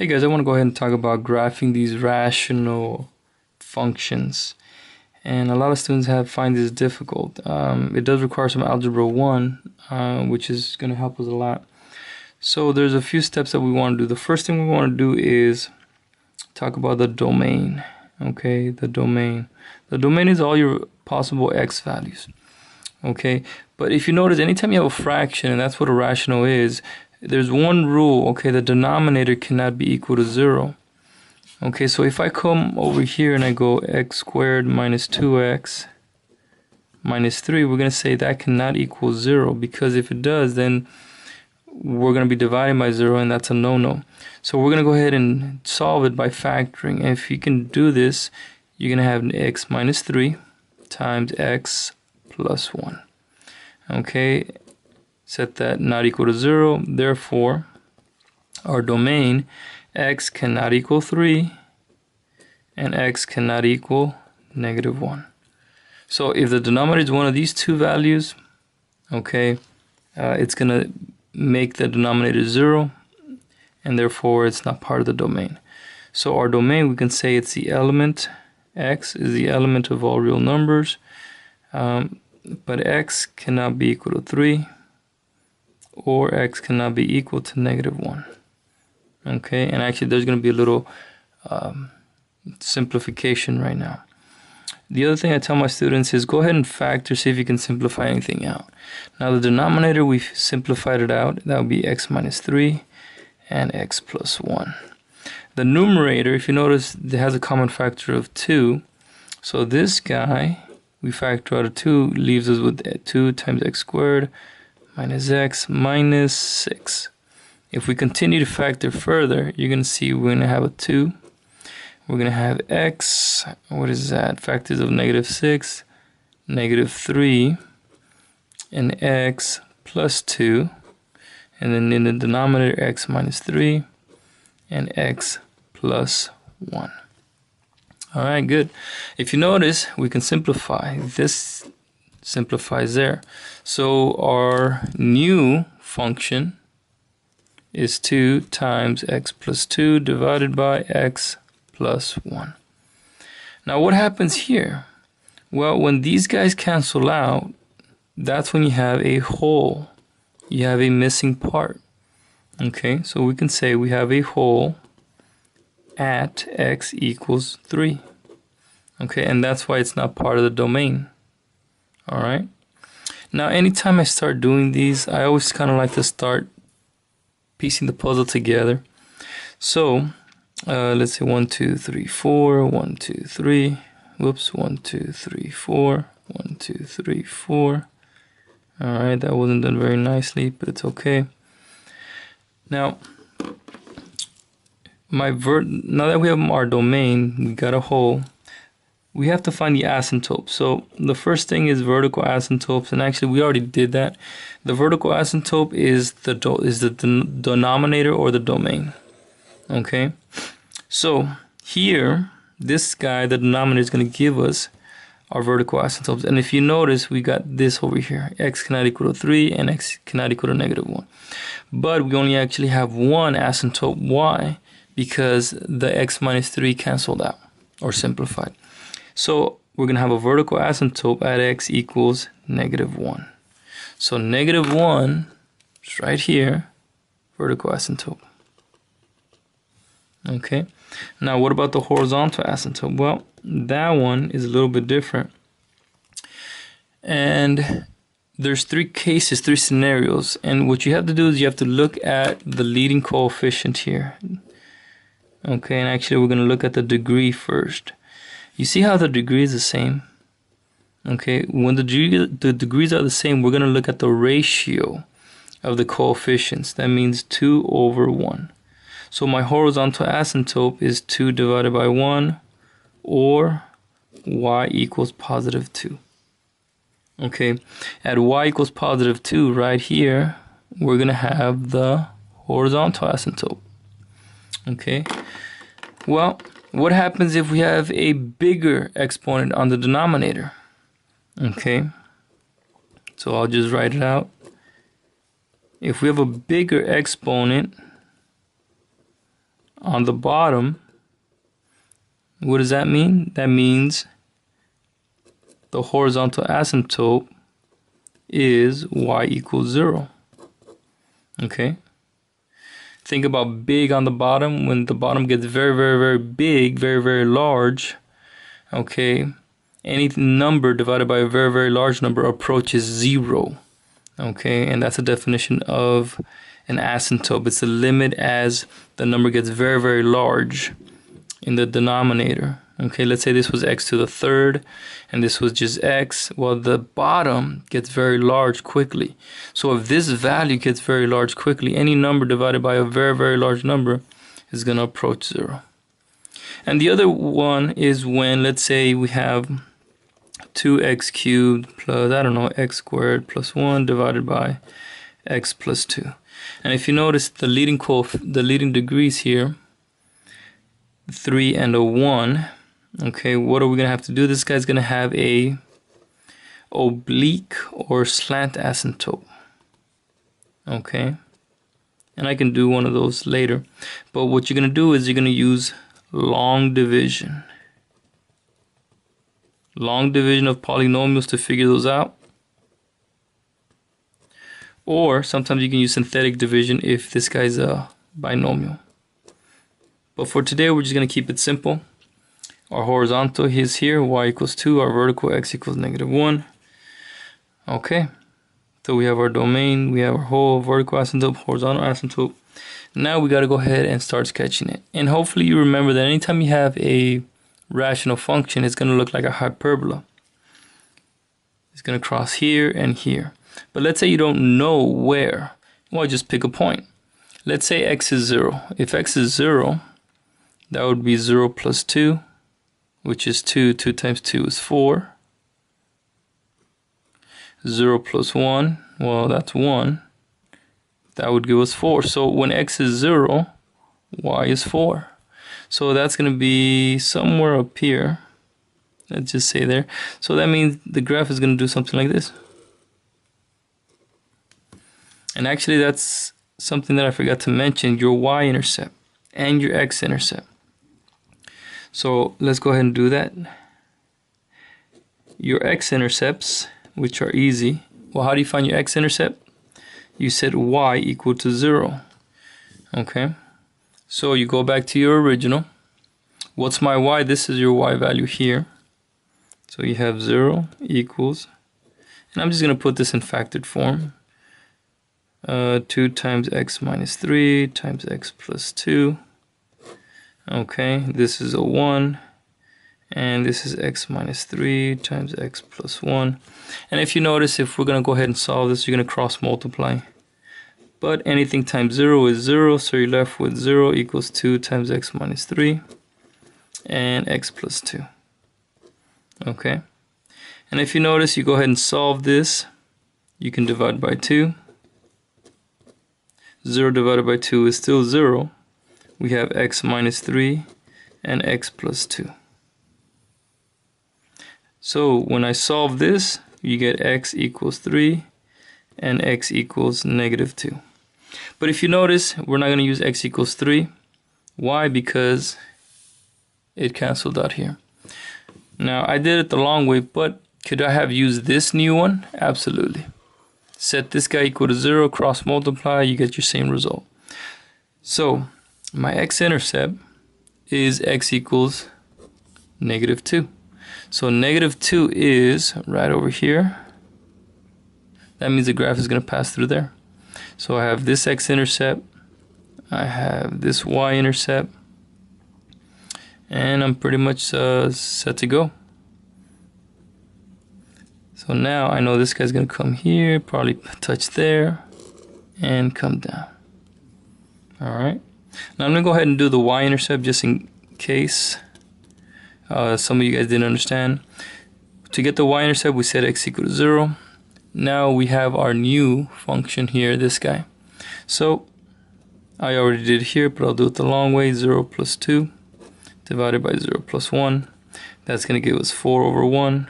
Hey guys, I want to go ahead and talk about graphing these rational functions. And a lot of students find this difficult. It does require some Algebra 1, which is going to help us a lot. So there's a few steps that we want to do. The first thing we want to do is talk about the domain. Okay, the domain. The domain is all your possible x values. Okay, but if you notice, anytime you have a fraction, and that's what a rational is, there's one rule. Okay, the denominator cannot be equal to 0. Okay, so if I come over here and I go x squared minus 2x minus 3, we're going to say that cannot equal 0, because if it does, then we're going to be dividing by 0, and that's a no-no. So we're going to go ahead and solve it by factoring. And if you can do this, you're going to have x minus 3 times x plus 1. Okay, set that not equal to 0. Therefore, our domain, x cannot equal 3 and x cannot equal negative 1. So if the denominator is one of these two values, okay, it's going to make the denominator 0, and therefore it's not part of the domain. So our domain, we can say it's the element, x is the element of all real numbers, but x cannot be equal to 3, or x cannot be equal to negative 1. Okay, and actually there's going to be a little simplification right now. The other thing I tell my students is go ahead and factor, see if you can simplify anything out. Now the denominator, we've simplified it out. That would be x minus 3 and x plus 1. The numerator, if you notice, it has a common factor of 2. So this guy, we factor out of 2, leaves us with 2 times x squared minus x minus 6. If we continue to factor further, you're going to see we're going to have a 2. We're going to have x, what is that? Factors of negative 6, negative 3, and x plus 2. And then in the denominator, x minus 3 and x plus 1. All right, good. If you notice, we can simplify. This simplifies there. So our new function is 2 times x plus 2 divided by x plus 1. Now what happens here? Well, when these guys cancel out, that's when you have a hole. You have a missing part. Okay, so we can say we have a hole at x equals 3. Okay, and that's why it's not part of the domain. All right. Now, anytime I start doing these, I always kind of like to start piecing the puzzle together. So, let's say 1, 2, 3, 4, 1, 2, 3. Whoops, 1, 2, 3, 4, 1, 2, 3, 4. All right, that wasn't done very nicely, but it's okay. Now, now that we have our domain, we got a hole. We have to find the asymptote. So the first thing is vertical asymptotes, and actually we already did that. The vertical asymptote is the denominator or the domain. Okay, so here this guy, the denominator, is going to give us our vertical asymptotes. And if you notice, we got this over here: x cannot equal to 3 and x cannot equal to negative 1. But we only actually have one asymptote, y, because the x minus 3 canceled out or simplified. So we're going to have a vertical asymptote at x equals negative 1. So negative 1 is right here, vertical asymptote. Okay, now what about the horizontal asymptote? Well, that one is a little bit different. And there's 3 cases, 3 scenarios. And what you have to do is you have to look at the leading coefficient here. Okay, and actually we're going to look at the degree first. You see how the degree is the same? Okay, when the degrees are the same, we're going to look at the ratio of the coefficients. That means 2 over 1. So my horizontal asymptote is 2 divided by 1, or y equals positive 2. Okay, at y equals positive 2, right here, we're going to have the horizontal asymptote. Okay, well, what happens if we have a bigger exponent on the denominator? Okay, so I'll just write it out. If we have a bigger exponent On the bottom, what does that mean? That means the horizontal asymptote is y equals 0. Okay? Think about big on the bottom. When the bottom gets very, very, very big, very, very large, okay, any number divided by a very, very large number approaches 0. Okay, and that's a definition of an asymptote. It's the limit as the number gets very, very large in the denominator. Okay, let's say this was x to the third and this was just x. Well, the bottom gets very large quickly. So if this value gets very large quickly, any number divided by a very, very large number is going to approach 0. And the other one is when, let's say, we have 2x cubed plus, I don't know, x squared plus 1 divided by x plus 2. And if you notice the leading degrees here, 3 and a 1, okay, what are we going to have to do? This guy's going to have a oblique or slant asymptote. Okay, and I can do one of those later. But what you're going to do is you're going to use long division. Long division of polynomials to figure those out. Or sometimes you can use synthetic division if this guy's a binomial. But for today, we're just going to keep it simple. Our horizontal is here, y equals 2. Our vertical, x equals -1. Okay, so we have our domain, we have our whole vertical asymptote, horizontal asymptote. Now we got to go ahead and start sketching it. And hopefully you remember that anytime you have a rational function, it's going to look like a hyperbola. It's going to cross here and here. But let's say you don't know where. Well, just pick a point. Let's say x is 0. If x is 0, that would be 0 plus 2, which is 2. 2 times 2 is 4. 0 plus 1, well, that's 1. That would give us 4. So when x is 0, y is 4. So that's going to be somewhere up here. Let's just say there. So that means the graph is going to do something like this. And actually, that's something that I forgot to mention, your Y-intercept and your X-intercept. So let's go ahead and do that. Your X-intercepts, which are easy. Well, how do you find your X-intercept? You set y equal to 0. Okay. So you go back to your original. What's my y? This is your y value here. So you have 0 equals, and I'm just going to put this in factored form. 2 times x minus 3 times x plus 2. Okay, this is a 1. And this is x minus 3 times x plus 1. And if you notice, if we're going to go ahead and solve this, you're going to cross multiply. But anything times 0 is 0, so you're left with 0 equals 2 times x minus 3 and x plus 2. Okay. And if you notice, you go ahead and solve this. You can divide by 2. 0 divided by 2 is still 0. We have x minus 3 and x plus 2. So when I solve this, you get x equals 3 and x equals -2. But if you notice, we're not going to use x equals 3. Why? Because it canceled out here. Now, I did it the long way, but could I have used this new one? Absolutely. Set this guy equal to 0, cross multiply, you get your same result. So, my x-intercept is x equals -2. So -2 is right over here. That means the graph is going to pass through there. So I have this x-intercept, I have this y-intercept, and I'm pretty much set to go. So now I know this guy's going to come here, probably touch there, and come down. Alright. Now I'm going to go ahead and do the y-intercept just in case some of you guys didn't understand. To get the y-intercept, we set x equal to 0. Now we have our new function here, this guy. So I already did it here, but I'll do it the long way. 0 plus 2 divided by 0 plus 1. That's going to give us 4 over 1.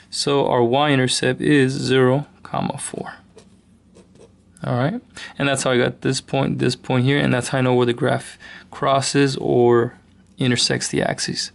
So our y-intercept is 0, 4. All right, and that's how I got this point here, and that's how I know where the graph crosses or intersects the axes.